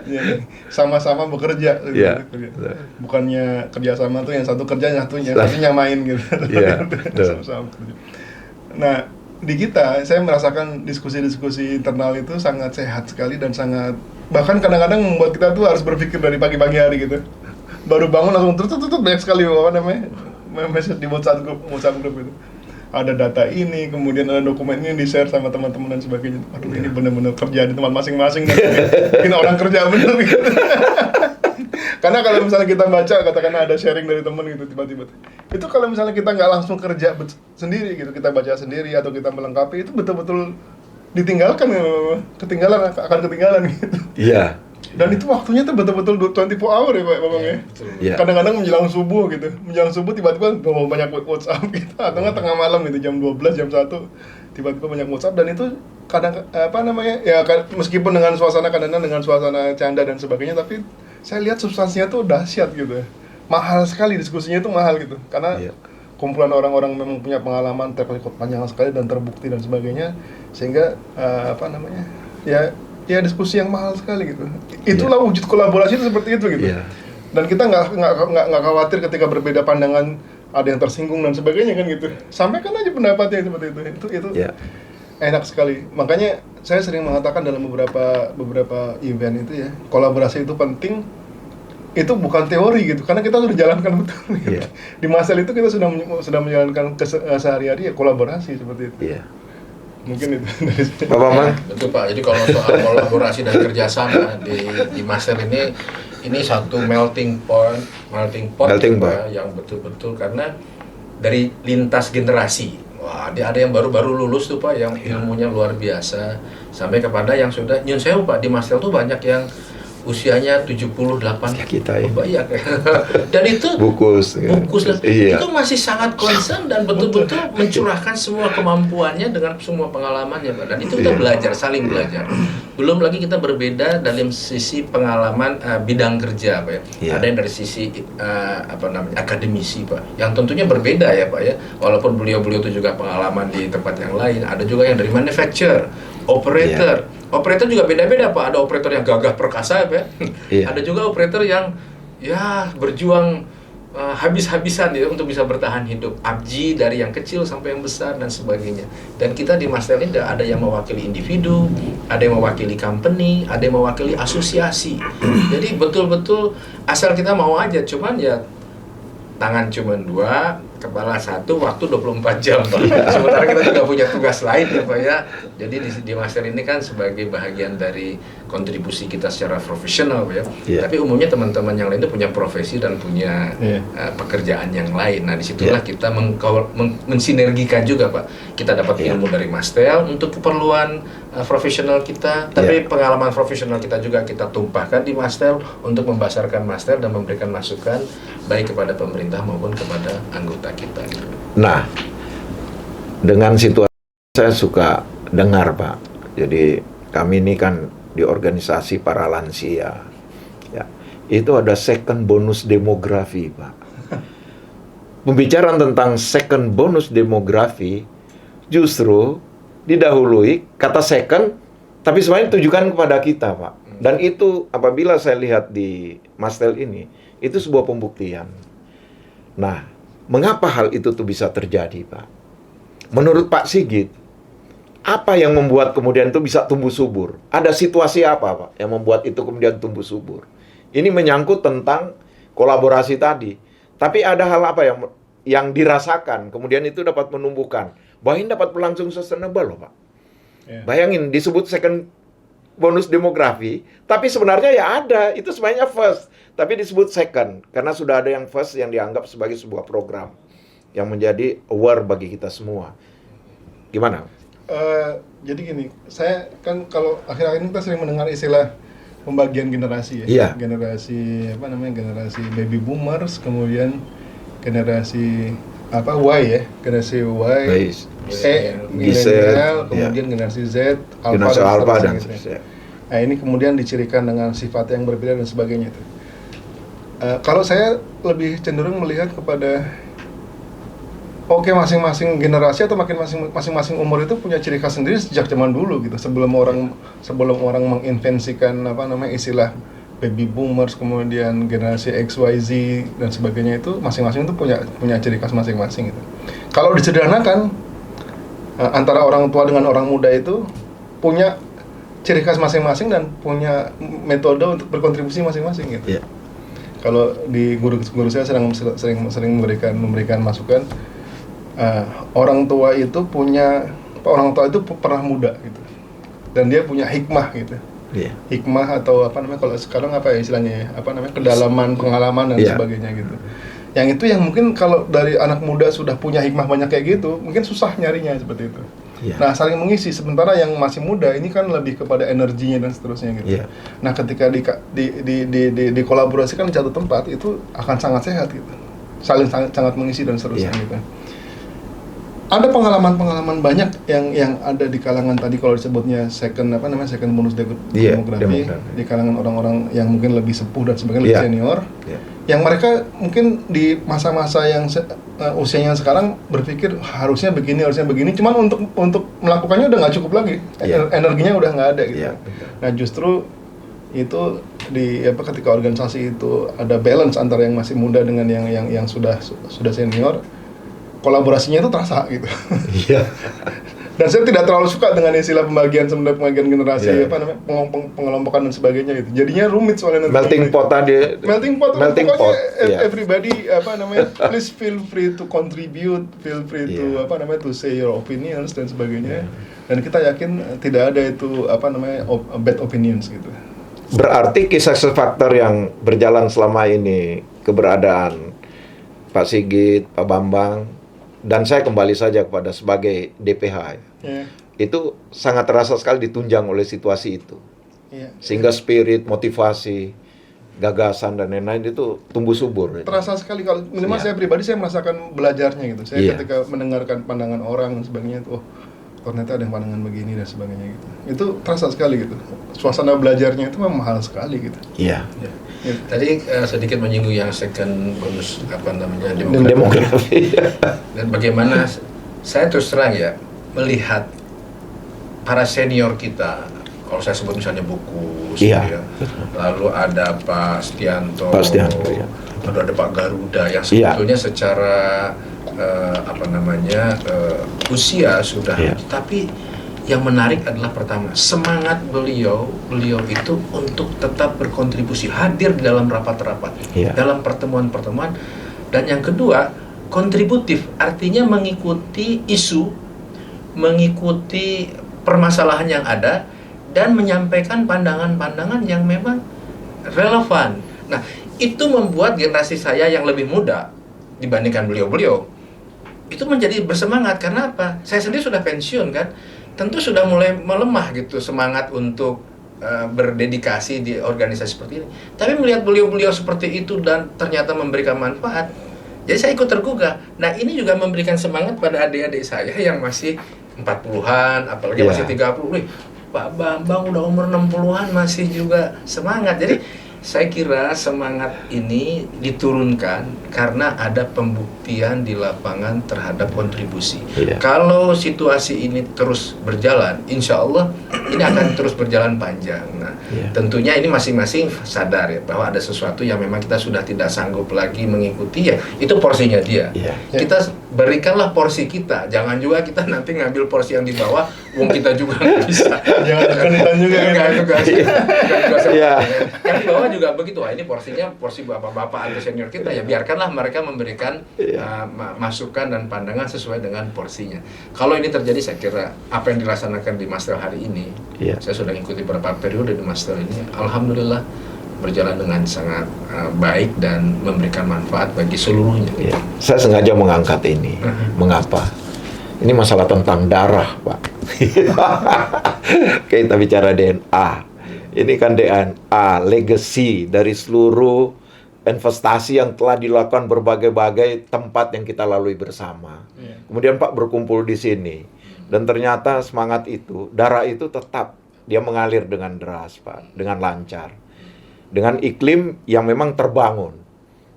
Ya, sama-sama bekerja gitu. Bukannya kerjasama tuh yang satu kerja yang satunya main gitu. Sama-sama bekerja. Nah, di kita saya merasakan diskusi-diskusi internal itu sangat sehat sekali dan sangat, bahkan kadang-kadang membuat kita tuh harus berpikir dari pagi-pagi hari gitu. Baru bangun langsung terus banyak sekali message di WhatsApp grup itu. Ada data ini, kemudian ada dokumen ini di-share sama teman-teman dan sebagainya. Aduh, ini benar-benar kerja di tempat masing-masing dan ini orang kerja bener gitu. Karena kalau misalnya kita baca, katakanlah ada sharing dari teman gitu tiba-tiba. Itu kalau misalnya kita nggak langsung kerja sendiri gitu, kita baca sendiri atau kita melengkapi, itu betul-betul ditinggalkan, akan ketinggalan gitu. Iya. Dan itu waktunya tuh betul-betul 24 hour ya Pak Bambang ya. Kadang-kadang menjelang subuh gitu. Menjelang subuh tiba-tiba banyak WhatsApp gitu. Atau nggak tengah malam gitu, jam 12, jam 1 tiba-tiba banyak WhatsApp. Dan itu kadang ya meskipun dengan suasana kadang-kadang dengan suasana canda dan sebagainya, tapi saya lihat substansinya tuh dahsyat gitu. Mahal sekali, diskusinya itu mahal gitu. Karena kumpulan orang-orang memang punya pengalaman track record panjang sekali dan terbukti dan sebagainya, sehingga ya diskusi yang mahal sekali gitu. Itulah wujud kolaborasi itu seperti itu gitu. Dan kita nggak khawatir ketika berbeda pandangan, ada yang tersinggung dan sebagainya kan gitu. Sampaikan aja pendapatnya seperti itu. Itu enak sekali. Makanya saya sering mengatakan dalam beberapa event itu ya, kolaborasi itu penting. Itu bukan teori gitu, karena kita sudah jalankan betul. Gitu. Di Mastel itu kita sudah menjalankan sehari-hari ya kolaborasi seperti itu. Mungkin itu dari saya. Pak Bambang? Betul Pak, jadi kalau soal kolaborasi dan kerjasama di Mastel ini satu melting pot Pak, yang betul-betul karena dari lintas generasi. Wah, ada yang baru-baru lulus tuh Pak, yang ilmunya luar biasa, sampai kepada yang sudah nyun sewu Pak, di Mastel tuh banyak yang usianya 78 kita ya. Banyak ya. Dan itu bukus itu masih sangat concern dan betul-betul mencurahkan semua kemampuannya dengan semua pengalamannya Pak. Dan itu kita belajar, saling belajar. Belum lagi kita berbeda dalam sisi pengalaman bidang kerja Pak ya. Ada yang dari sisi akademisi Pak, yang tentunya berbeda ya Pak ya. Walaupun beliau itu juga pengalaman di tempat yang lain, ada juga yang dari manufacturer, operator. Operator juga beda-beda Pak, ada operator yang gagah perkasa ya. Ada juga operator yang berjuang habis-habisan ya untuk bisa bertahan hidup. Abji dari yang kecil sampai yang besar dan sebagainya. Dan kita di Mastel ini ada yang mewakili individu, ada yang mewakili company, ada yang mewakili asosiasi. Jadi betul-betul asal kita mau aja, cuman ya tangan cuma 2, kepala 1, waktu 24 jam Pak. Sementara kita juga punya tugas lain ya Pak ya. Jadi di Master ini kan sebagai bahagian dari kontribusi kita secara profesional Pak ya. Tapi umumnya teman-teman yang lain itu punya profesi dan punya pekerjaan yang lain. Nah disitulah kita mensinergikan juga Pak. Kita dapat ilmu dari Mastel untuk keperluan profesional kita, tapi pengalaman profesional kita juga kita tumpahkan di Mastel untuk membesarkan Mastel dan memberikan masukan baik kepada pemerintah maupun kepada anggota kita. Nah, dengan situasi saya suka dengar Pak. Jadi kami ini kan di organisasi para lansia, ya, itu ada second bonus demografi Pak. Pembicaraan tentang second bonus demografi justru didahului kata second, tapi sebenarnya ditujukan kepada kita Pak. Dan itu apabila saya lihat di Mastel ini, itu sebuah pembuktian. Nah, mengapa hal itu tuh bisa terjadi, Pak? Menurut Pak Sigit, apa yang membuat kemudian itu bisa tumbuh subur? Ada situasi apa, Pak, yang membuat itu kemudian tumbuh subur? Ini menyangkut tentang kolaborasi tadi. Tapi ada hal apa yang dirasakan, kemudian itu dapat menumbuhkan. Bahwa ini dapat berlangsung sustainable loh, Pak. Bayangin, disebut second bonus demografi, tapi sebenarnya ya ada, itu sebenarnya first, tapi disebut second, karena sudah ada yang first yang dianggap sebagai sebuah program yang menjadi aware bagi kita semua. Gimana? Jadi gini, saya kan kalau akhir-akhir ini kita sering mendengar istilah pembagian generasi ya, generasi apa namanya, generasi baby boomers, kemudian generasi apa Y ya, generasi Y, milenial, kemudian generasi Z, Alpha dan seterusnya. Nah ini kemudian dicirikan dengan sifat yang berbeda dan sebagainya itu. Kalau saya lebih cenderung melihat kepada masing-masing generasi atau masing-masing umur itu punya ciri khas sendiri sejak zaman dulu gitu. Sebelum orang menginvensikan apa namanya istilah baby boomers, kemudian generasi XYZ dan sebagainya, itu masing-masing itu punya ciri khas masing-masing gitu. Kalau disederhanakan, antara orang tua dengan orang muda itu punya ciri khas masing-masing dan punya metode untuk berkontribusi masing-masing gitu. Kalau di guru saya sering memberikan masukan, orang tua itu pernah muda gitu, dan dia punya hikmah gitu. Hikmah atau apa namanya, kalau sekarang apa ya istilahnya ya, apa namanya, kedalaman pengalaman dan sebagainya gitu. Yang itu yang mungkin kalau dari anak muda sudah punya hikmah banyak kayak gitu, mungkin susah nyarinya seperti itu. Nah, saling mengisi. Sementara yang masih muda ini kan lebih kepada energinya dan seterusnya gitu. Nah, ketika dikolaborasikan di satu tempat, itu akan sangat sehat gitu. Saling sangat mengisi dan seterusnya gitu. Ada pengalaman banyak yang ada di kalangan tadi, kalau disebutnya second bonus demografi, di kalangan orang-orang yang mungkin lebih sepuh dan sebagainya, lebih senior, yang mereka mungkin di masa-masa yang usianya sekarang berpikir harusnya begini, cuman untuk melakukannya udah nggak cukup lagi, energinya udah nggak ada gitu. Nah justru itu ketika organisasi itu ada balance antara yang masih muda dengan yang sudah senior, kolaborasinya itu terasa gitu. Dan saya tidak terlalu suka dengan istilah pembagian generasi, pengelompokan dan sebagainya gitu. Jadinya rumit soalnya. Melting pot tadi. Melting pot. Everybody please feel free to contribute, feel free to to say your opinions dan sebagainya. Dan kita yakin tidak ada itu bad opinions gitu. Berarti kisah faktor yang berjalan selama ini, keberadaan Pak Sigit, Pak Bambang, dan saya kembali saja kepada sebagai DPH, itu sangat terasa sekali ditunjang oleh situasi itu, sehingga spirit, motivasi, gagasan dan lain-lain itu tumbuh subur. Terasa sekali, kalau minimal saya pribadi saya merasakan belajarnya gitu. Saya ketika mendengarkan pandangan orang dan sebagainya itu, ternyata ada yang pandangan begini dan sebagainya gitu. Itu terasa sekali gitu. Suasana belajarnya itu memang mahal sekali gitu. Tadi sedikit menyinggung yang second bonus demografi. Dan bagaimana saya terus terang ya melihat para senior kita, kalau saya sebut misalnya buku, lalu ada Pak Stianto, lalu ada Pak Garuda yang sebetulnya secara usia sudah, tapi yang menarik adalah pertama, semangat beliau itu untuk tetap berkontribusi, hadir di dalam rapat-rapat, dalam pertemuan-pertemuan, Dan yang kedua, kontributif, artinya mengikuti isu, mengikuti permasalahan yang ada, dan menyampaikan pandangan-pandangan yang memang relevan. Nah, itu membuat generasi saya yang lebih muda dibandingkan beliau-beliau itu menjadi bersemangat. Karena apa? Saya sendiri sudah pensiun kan, tentu sudah mulai melemah gitu semangat untuk berdedikasi di organisasi seperti ini. Tapi melihat beliau-beliau seperti itu dan ternyata memberikan manfaat, jadi saya ikut tergugah. Nah, ini juga memberikan semangat pada adik-adik saya yang masih 40-an, apalagi masih 30. Wih, Pak Bambang udah umur 60-an masih juga semangat. Jadi saya kira semangat ini diturunkan karena ada pembuktian di lapangan terhadap kontribusi. Kalau situasi ini terus berjalan, insya Allah ini akan terus berjalan panjang. Nah, tentunya ini masing-masing sadar ya bahwa ada sesuatu yang memang kita sudah tidak sanggup lagi mengikuti, ya itu porsinya dia. Kita berikanlah porsi kita, jangan juga kita nanti ngambil porsi yang di bawah, wong kita juga nggak bisa. Jangan tekan juga. Yang di bawah juga begitu. Wah, ini porsinya porsi bapak-bapak atau senior kita, ya biarkanlah mereka memberikan masukan dan pandangan sesuai dengan porsinya. Kalau ini terjadi, saya kira apa yang dilaksanakan di Mastel hari ini, saya sudah mengikuti beberapa periode di Mastel ini, alhamdulillah berjalan dengan sangat baik dan memberikan manfaat bagi seluruhnya. Saya sengaja mengangkat ini. Mengapa? Ini masalah tentang darah, Pak. Kita bicara DNA. Ini kan DNA, legacy dari seluruh investasi yang telah dilakukan berbagai-bagai tempat yang kita lalui bersama. Kemudian Pak berkumpul di sini. Dan ternyata semangat itu, darah itu tetap, dia mengalir dengan deras, Pak, dengan lancar. Dengan iklim yang memang terbangun.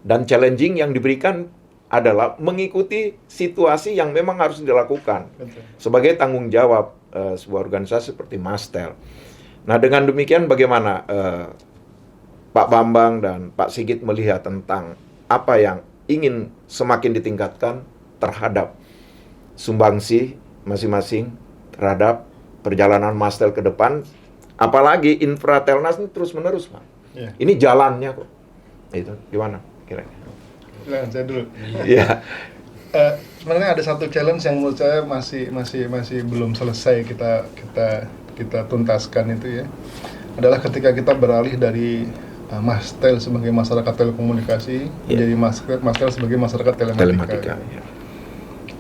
Dan challenging yang diberikan adalah mengikuti situasi yang memang harus dilakukan. Sebagai tanggung jawab sebuah organisasi seperti Mastel. Nah, dengan demikian bagaimana Pak Bambang dan Pak Sigit melihat tentang apa yang ingin semakin ditingkatkan terhadap sumbangsi masing-masing terhadap perjalanan Mastel ke depan, apalagi Infratelnas ini terus-menerus, Pak. Ini jalannya kok. Itu gimana kira-kira? Silakan saya dulu. Sebenarnya ada satu challenge yang menurut saya masih belum selesai kita tuntaskan itu ya, adalah ketika kita beralih dari Mastel sebagai masyarakat telekomunikasi menjadi Mastel sebagai masyarakat telematika.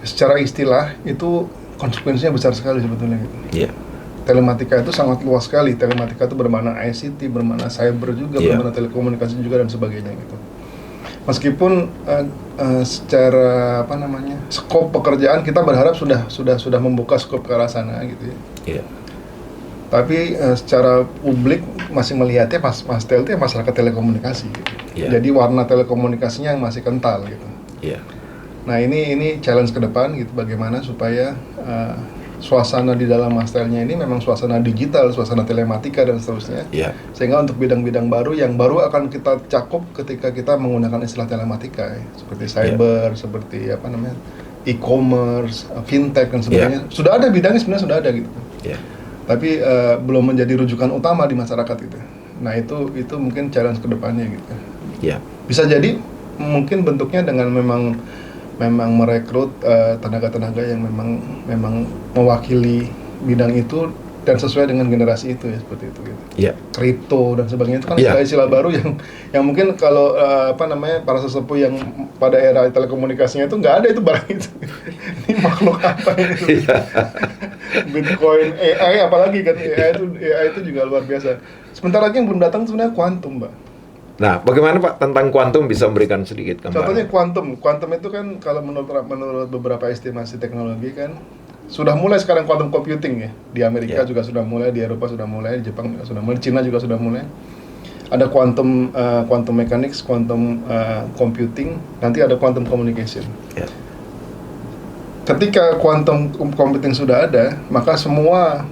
Secara istilah itu konsekuensinya besar sekali sebetulnya gitu. Telematika itu sangat luas sekali. Telematika itu bermakna ICT, bermakna cyber juga, bermakna telekomunikasi juga dan sebagainya gitu. Meskipun secara skop pekerjaan kita berharap sudah membuka skop ke arah sana gitu ya. Tapi secara publik masih melihatnya Mastel itu ya masyarakat telekomunikasi gitu. Jadi warna telekomunikasinya masih kental gitu. Nah, ini challenge ke depan gitu, bagaimana supaya suasana di dalam Mastelnya ini memang suasana digital, suasana telematika dan seterusnya. Sehingga untuk bidang-bidang baru yang baru akan kita cakup ketika kita menggunakan istilah telematika ya. Seperti cyber, seperti e-commerce, fintech dan sebagainya. Sudah ada bidangnya, sebenarnya sudah ada gitu. Tapi belum menjadi rujukan utama di masyarakat gitu. Nah, itu mungkin challenge ke depannya gitu. Bisa jadi mungkin bentuknya dengan memang merekrut tenaga-tenaga yang memang mewakili bidang itu dan sesuai dengan generasi itu ya, seperti itu gitu. Kripto dan sebagainya itu kan istilah baru yang mungkin kalau para sesepuh yang pada era telekomunikasinya itu nggak ada itu barang itu. Ini makhluk apa itu? Bitcoin, AI apalagi kan, AI itu juga luar biasa. Sebentar lagi yang belum datang sebenarnya kuantum, Mbak. Nah, bagaimana Pak tentang kuantum, bisa memberikan sedikit gambaran? Contohnya kuantum itu kan kalau menurut beberapa estimasi teknologi kan sudah mulai sekarang quantum computing ya. Di Amerika juga sudah mulai, di Eropa sudah mulai, di Jepang juga sudah mulai, di Cina juga sudah mulai. Ada quantum mechanics, quantum computing, nanti ada quantum communication. Ketika quantum computing sudah ada, maka semua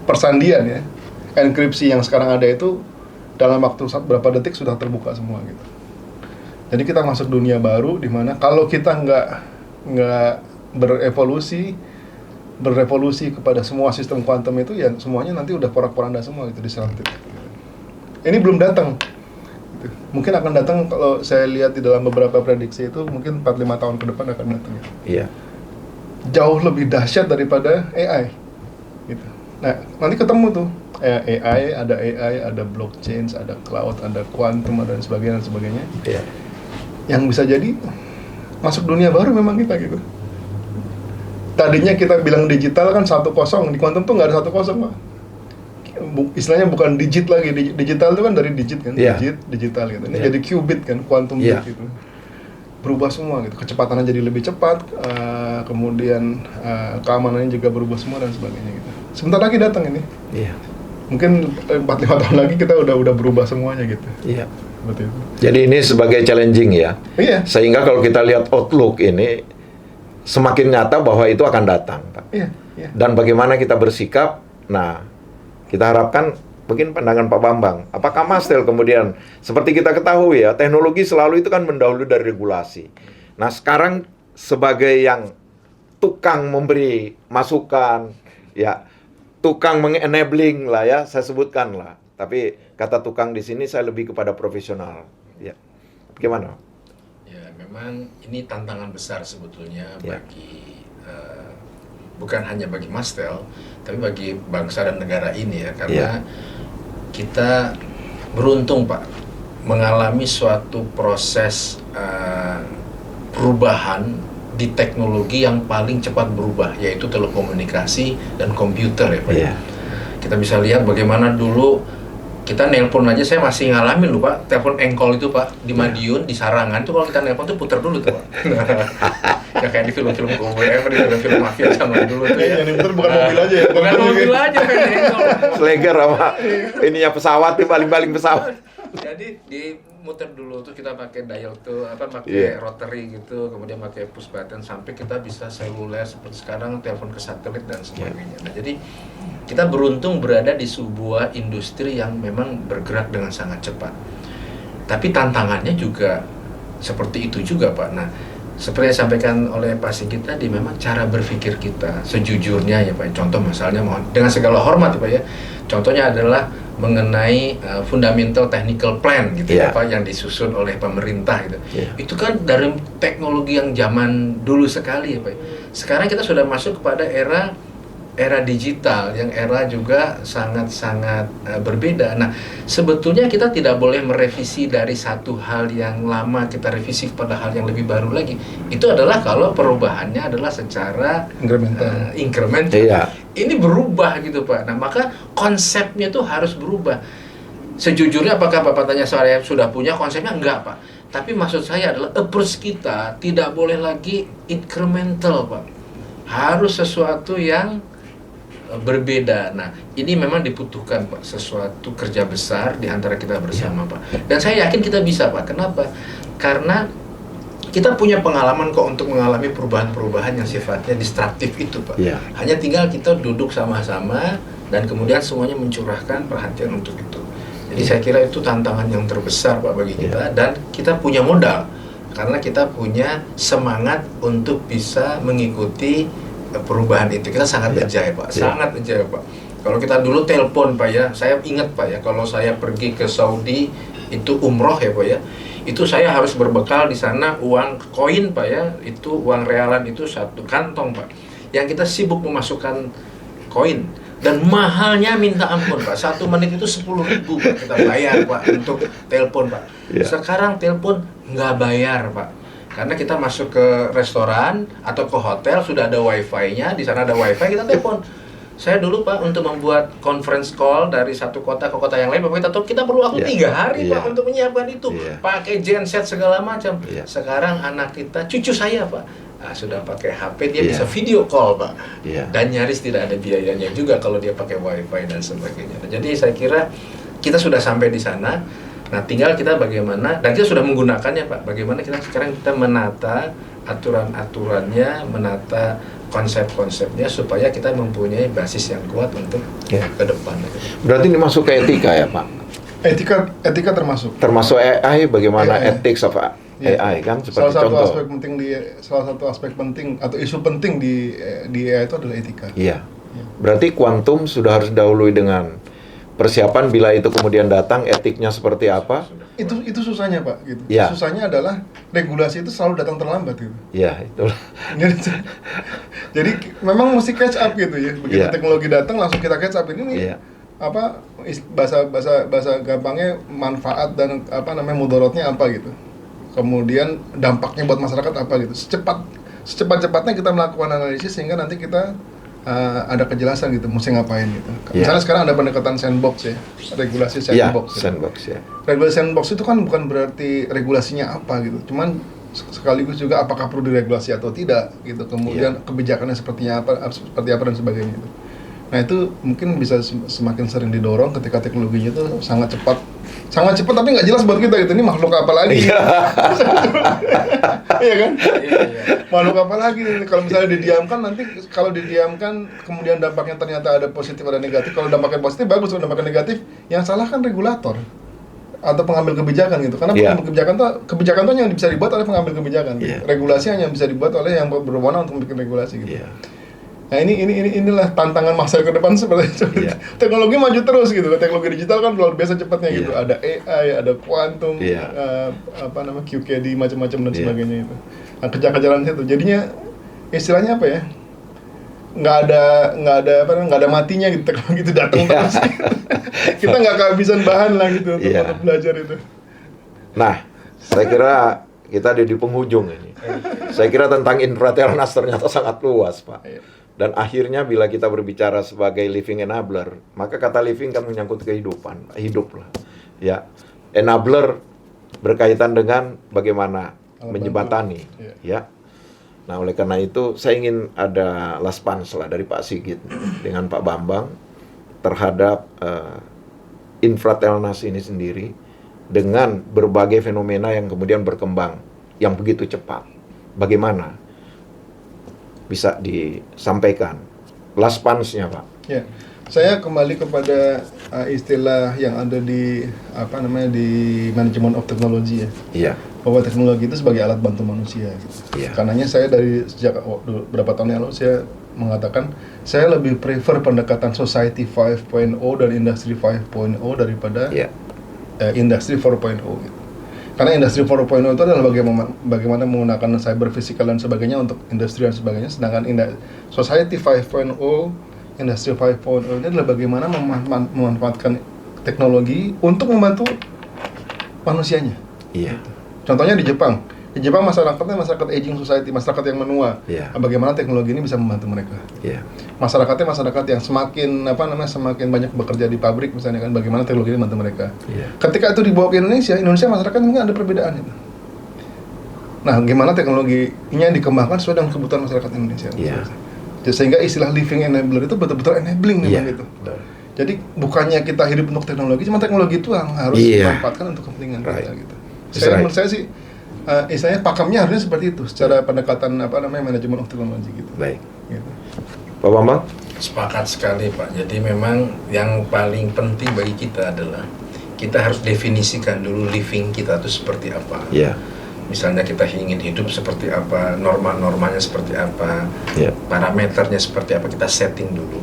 persandian ya, enkripsi yang sekarang ada itu dalam waktu berapa detik sudah terbuka semua gitu. Jadi kita masuk dunia baru di mana kalau kita nggak berevolusi kepada semua sistem kuantum itu ya semuanya nanti udah porak-poranda semua gitu, disruptif. Ini belum datang. Gitu. Mungkin akan datang, kalau saya lihat di dalam beberapa prediksi itu, mungkin 4-5 tahun ke depan akan datang. Iya. Jauh lebih dahsyat daripada AI. Gitu. Nah, nanti ketemu tuh AI, ada blockchain, ada cloud, ada quantum, dan sebagainya. Iya. Yang bisa jadi masuk dunia baru memang kita gitu. Tadinya kita bilang digital kan 1-0, di quantum tuh nggak ada 1-0, Pak. Istilahnya bukan digit lagi, digital itu kan dari digit kan, digital gitu. Ini jadi qubit kan, quantum bit gitu. Berubah semua gitu, kecepatannya jadi lebih cepat, kemudian keamanannya juga berubah semua dan sebagainya gitu. Sebentar lagi datang ini. Iya. Mungkin 4-5 tahun lagi kita udah berubah semuanya gitu. Iya. Seperti itu. Jadi ini sebagai challenging ya. Iya. Sehingga kalau kita lihat outlook ini semakin nyata bahwa itu akan datang, Pak. Iya. Dan bagaimana kita bersikap. Nah, kita harapkan mungkin pandangan Pak Bambang. Apakah Mastel kemudian seperti kita ketahui ya, teknologi selalu itu kan mendahului dari regulasi. Nah, sekarang sebagai yang tukang memberi masukan, ya, tukang mengenabling lah ya, saya sebutkan lah. Tapi kata tukang di sini saya lebih kepada profesional. Ya, gimana? Ya, memang ini tantangan besar sebetulnya bagi bukan hanya bagi Mastel, tapi bagi bangsa dan negara ini ya, karena kita beruntung Pak mengalami suatu proses perubahan di teknologi yang paling cepat berubah, yaitu telekomunikasi dan komputer ya Pak. Kita bisa lihat bagaimana dulu kita nelpon aja, saya masih ngalamin loh Pak, telepon engkol itu Pak, di Madiun, di Sarangan tuh kalau kita nelpon tuh puter dulu tuh Pak. Ya kayak di film-film cowboy, di film-film mafia zaman dulu tuh ya. Yang puter bukan mobil aja ya. Bukan mobil aja kan engkol. Sleger sama ininya pesawat, nih baling-baling pesawat. Jadi di muter dulu tuh kita pakai dial tuh pakai rotary gitu, kemudian pakai push button sampai kita bisa seluler seperti sekarang, telepon ke satelit dan sebagainya. Nah, jadi kita beruntung berada di sebuah industri yang memang bergerak dengan sangat cepat. Tapi tantangannya juga seperti itu juga Pak. Nah, seperti yang disampaikan oleh Pak Sigit tadi, memang cara berpikir kita sejujurnya ya Pak. Contoh misalnya, mohon dengan segala hormat ya Pak ya. Contohnya adalah mengenai fundamental technical plan gitu ya Pak, yang disusun oleh pemerintah gitu. Itu kan dari teknologi yang zaman dulu sekali ya Pak. Sekarang kita sudah masuk kepada era digital, yang era juga sangat-sangat berbeda. Nah, sebetulnya kita tidak boleh merevisi dari satu hal yang lama kita revisi pada hal yang lebih baru lagi. Itu adalah kalau perubahannya adalah secara incremental. Ini berubah gitu Pak. Nah, maka konsepnya itu harus berubah. Sejujurnya apakah Bapak tanya saya sudah punya konsepnya? Enggak Pak. Tapi maksud saya adalah approach kita tidak boleh lagi incremental Pak. Harus sesuatu yang berbeda. Nah, ini memang dibutuhkan Pak, sesuatu kerja besar di antara kita bersama Pak. Dan saya yakin kita bisa Pak. Kenapa? Karena kita punya pengalaman kok untuk mengalami perubahan-perubahan yang sifatnya disruptif itu Pak. Hanya tinggal kita duduk sama-sama dan kemudian semuanya mencurahkan perhatian untuk itu. Jadi saya kira itu tantangan yang terbesar Pak bagi kita, dan kita punya modal karena kita punya semangat untuk bisa mengikuti perubahan itu. Kita sangat berjaya Pak, sangat berjaya Pak. Kalau kita dulu telepon Pak ya, saya ingat Pak ya, kalau saya pergi ke Saudi itu umroh ya Pak ya, itu saya harus berbekal di sana uang koin Pak ya, itu uang realan itu 1 kantong Pak, yang kita sibuk memasukkan koin, dan mahalnya minta ampun Pak. 1 menit itu 10.000 Pak kita bayar Pak untuk telepon Pak. Sekarang telepon nggak bayar Pak, karena kita masuk ke restoran atau ke hotel sudah ada wifi-nya, di sana ada wifi, kita telepon. Saya dulu Pak untuk membuat conference call dari satu kota ke kota yang lain, Bapak kita perlu waktu 3 hari Pak untuk menyiapkan itu, pakai genset segala macam. Sekarang anak kita, cucu saya Pak, sudah pakai HP, dia bisa video call Pak, dan nyaris tidak ada biayanya juga kalau dia pakai wifi dan sebagainya. Nah, jadi saya kira kita sudah sampai di sana. Nah, tinggal kita bagaimana, dan kita sudah menggunakannya Pak, bagaimana sekarang kita menata aturan-aturannya, menata konsep-konsepnya supaya kita mempunyai basis yang kuat untuk ke depan. Berarti ini masuk ke etika ya Pak? Etika termasuk. Termasuk AI, bagaimana ethics of AI kan seperti contoh. Salah satu aspek penting atau isu penting di AI itu adalah etika. Berarti kuantum sudah harus didahului dengan persiapan bila itu kemudian datang, etiknya seperti apa, Itu susahnya Pak gitu. Ya. Susahnya adalah regulasi itu selalu datang terlambat gitu. Ya, itulah. Jadi memang mesti catch up gitu ya. Begitu teknologi datang langsung kita catch up ini apa bahasa gampangnya manfaat dan mudorotnya apa gitu. Kemudian dampaknya buat masyarakat apa gitu. Secepat-cepatnya kita melakukan analisis sehingga nanti kita ada kejelasan gitu, mesti ngapain gitu. Misalnya sekarang ada pendekatan sandbox ya, regulasi sandbox. Gitu. Sandbox ya. Regulasi sandbox itu kan bukan berarti regulasinya apa gitu, cuman sekaligus juga apakah perlu diregulasi atau tidak gitu. Kemudian kebijakannya seperti apa dan sebagainya gitu. Nah itu mungkin bisa semakin sering didorong ketika teknologinya itu sangat cepat tapi nggak jelas buat kita gitu, ini makhluk apa lagi? Iya kan? Makhluk apa lagi? Kalau misalnya didiamkan kemudian dampaknya ternyata ada positif ada negatif. Kalau dampaknya positif bagus, kalau dampaknya negatif yang salah kan regulator atau pengambil kebijakan gitu. Karena pengambil kebijakan itu yang bisa dibuat oleh pengambil kebijakan. Gitu. Regulasi hanya bisa dibuat oleh yang berwenang untuk membuat regulasi gitu. Nah inilah tantangan masa ke depan seperti itu. Teknologi maju terus gitu. Teknologi digital kan luar biasa cepatnya gitu. Ada AI, ada kuantum, QKD macam-macam dan sebagainya itu. Nah, kejar-kejaran itu. Jadinya istilahnya apa ya? Nggak ada matinya gitu. Teknologi itu datang terus. Kita nggak kehabisan bahan lah gitu untuk belajar itu. Nah, saya kira kita di penghujung ini. Saya kira tentang infraternas ternyata sangat luas, Pak. Dan akhirnya bila kita berbicara sebagai living enabler, maka kata living kan menyangkut kehidupan, hidup lah. Ya, enabler berkaitan dengan bagaimana menjembatani, ya. Nah, oleh karena itu saya ingin ada last punch lah dari Pak Sigit dengan Pak Bambang terhadap infraternas ini sendiri dengan berbagai fenomena yang kemudian berkembang yang begitu cepat. Bagaimana bisa disampaikan last punch-nya, Pak? Ya, saya kembali kepada istilah yang ada di di manajemen of technology ya. Iya. Bahwa teknologi itu sebagai alat bantu manusia. Gitu. Iya. Karenanya saya dari sejak beberapa tahun yang lalu saya mengatakan saya lebih prefer pendekatan society 5.0 dan industry 5.0 daripada industry 4.0 gitu. Karena industri 4.0 itu adalah bagaimana menggunakan cyber physical dan sebagainya untuk industri dan sebagainya. Sedangkan society 5.0, industri 5.0 ini adalah bagaimana memanfaatkan teknologi untuk membantu manusianya. Iya. Contohnya di Jepang. Di Jepang masyarakatnya masyarakat aging society, masyarakat yang menua. Bagaimana teknologi ini bisa membantu mereka. Masyarakatnya masyarakat yang semakin banyak bekerja di pabrik misalnya kan, bagaimana teknologi ini membantu mereka. Ketika itu dibawa ke Indonesia masyarakat mungkin ada perbedaan itu. Nah, gimana teknologinya dikembangkan sesuai dengan kebutuhan masyarakat Indonesia. Sehingga istilah living enabler itu betul-betul enabling memang gitu. Jadi bukannya kita hidup untuk teknologi, cuma teknologi itu yang harus dimanfaatkan untuk kepentingan kita gitu. Menurut saya sih istilahnya pakemnya harusnya seperti itu secara pendekatan manajemen of teknologi gitu. Baik. Gitu. Pak Bambang? Sepakat sekali Pak. Jadi memang yang paling penting bagi kita adalah kita harus definisikan dulu living kita itu seperti apa. Misalnya kita ingin hidup seperti apa, norma-normanya seperti apa, parameternya seperti apa, kita setting dulu.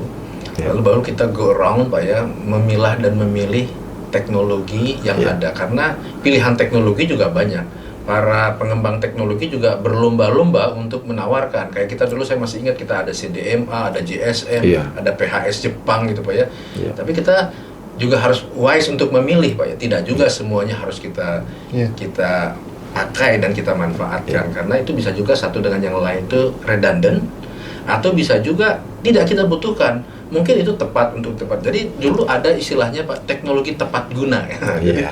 Lalu baru kita go around Pak ya, memilah dan memilih teknologi yang ada. Karena pilihan teknologi juga banyak. Para pengembang teknologi juga berlomba-lomba untuk menawarkan. Kayak kita dulu, saya masih ingat kita ada CDMA, ada GSM, ada PHS Jepang gitu Pak ya. Tapi kita juga harus wise untuk memilih Pak ya. Tidak juga semuanya harus kita pakai dan kita manfaatkan. Karena itu bisa juga satu dengan yang lain itu redundant, atau bisa juga tidak kita butuhkan. Mungkin itu tepat untuk tepat. Jadi dulu ada istilahnya Pak, teknologi tepat guna. Jadi,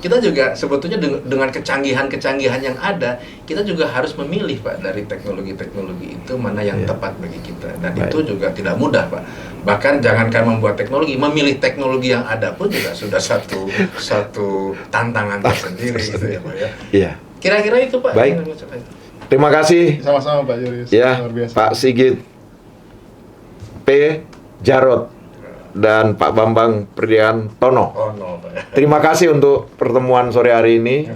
kita juga sebetulnya dengan kecanggihan-kecanggihan yang ada, kita juga harus memilih Pak dari teknologi-teknologi itu mana yang tepat bagi kita. Dan itu juga tidak mudah Pak. Bahkan jangankan membuat teknologi, memilih teknologi yang ada pun juga sudah satu tantangan tersendiri gitu ya Pak ya. Kira-kira itu Pak. Baik. Terima kasih. Sama-sama Pak Julius. Luar biasa. Pak Sigit P. Jarot dan Pak Bambang Priantono. Terima kasih untuk pertemuan sore hari ini.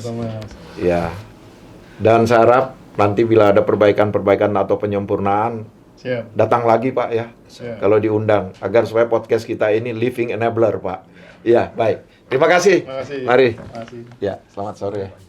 Dan saya harap nanti bila ada perbaikan-perbaikan atau penyempurnaan, Siap. Datang lagi Pak ya. Siap. Kalau diundang agar supaya podcast kita ini living enabler Pak. Iya, baik. Terima kasih. Terima kasih. Mari. Terima kasih. Ya, selamat sore.